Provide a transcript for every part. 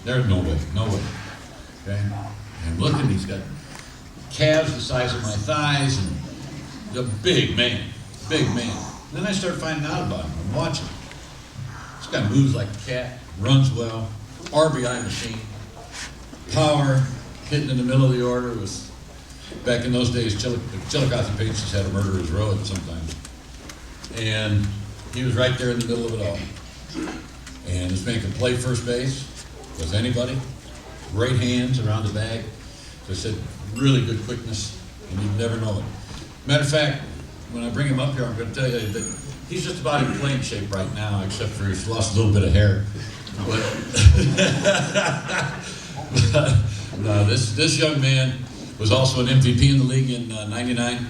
There's no way, no way. Okay? And looking, he's got calves the size of my thighs, and he's a big man, big man. And then I start finding out about him. I'm watching. This guy moves like a cat, runs well, RBI machine, power, hitting in the middle of the order. Was back in those days, Chillicothe Patriots had a murderer's row at sometimes. And he was right there in the middle of it all. And this man could play first base. Was anybody? Great hands around the bag. So I said, really good quickness, and you'd never know it. Matter of fact, when I bring him up here, I'm going to tell you that he's just about in playing shape right now, except for he's lost a little bit of hair. But no, this young man was also an MVP in the league in '99.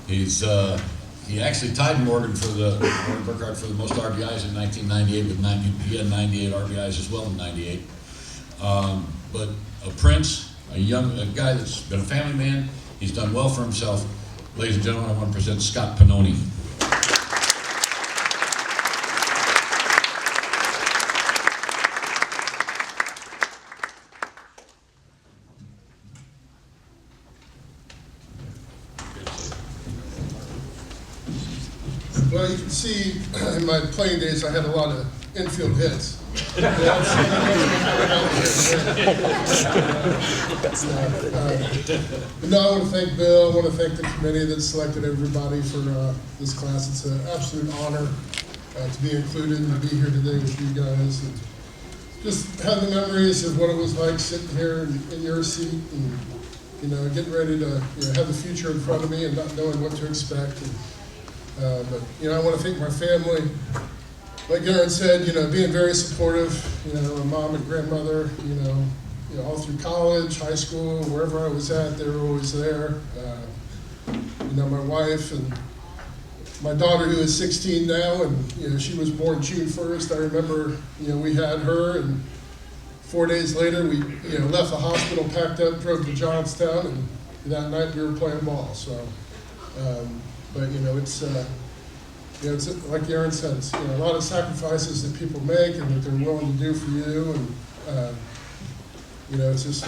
He actually tied Morgan Burkhardt for the most RBIs in 1998 with he had 98 RBIs as well in '98. But a prince, a guy that's been a family man. He's done well for himself. Ladies and gentlemen, I want to present Scott Pinoni. Well, you can see in my playing days I had a lot of infield hits. No, I want to thank Bill. I want to thank the committee that selected everybody for this class. It's an absolute honor to be included and to be here today with you guys. And just have the memories of what it was like sitting here in your seat and getting ready to have the future in front of me and not knowing what to expect. But I want to thank my family. Like Aaron said, being very supportive. My mom and grandmother. All through college, high school, wherever I was at, they were always there. My wife and my daughter, who is 16 now, and she was born June 1st. I remember, we had her, and 4 days later, we left the hospital, packed up, drove to Johnstown, and that night we were playing ball. So, but it's like Aaron said, it's, a lot of sacrifices that people make and that they're willing to do for you, and it's just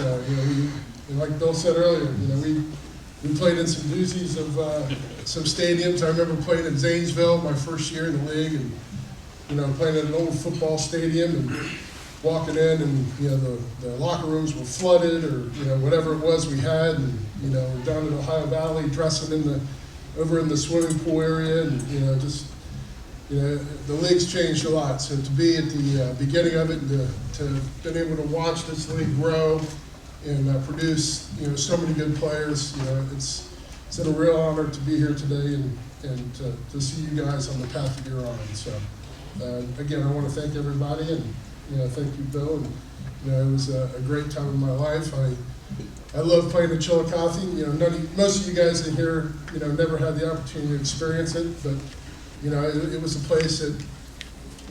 like Bill said earlier, we played in some doozies of some stadiums. I remember playing in Zanesville my first year in the league, and playing in an old football stadium and walking in, and the locker rooms were flooded, or whatever it was we had, and we're down in Ohio Valley dressing over in the swimming pool area, and the league's changed a lot. So to be at the beginning of it, and to have been able to watch this league grow and produce so many good players, it's a real honor to be here today and to see you guys on the path that you're on. So again, I want to thank everybody, and thank you, Bill. And it was a great time in my life. I love playing in Chillicothe. Most of you guys in here, never had the opportunity to experience it, but it was a place that,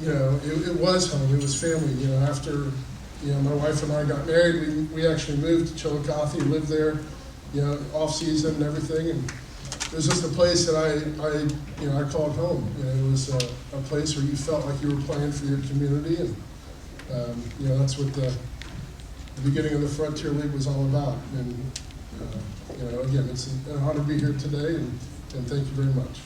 it was home. It was family. After my wife and I got married, we actually moved to Chillicothe, lived there, off season and everything, and it was just a place that I called home. It was a place where you felt like you were playing for your community, and that's what the beginning of the Frontier League was all about. And again, it's an honor to be here today, and thank you very much.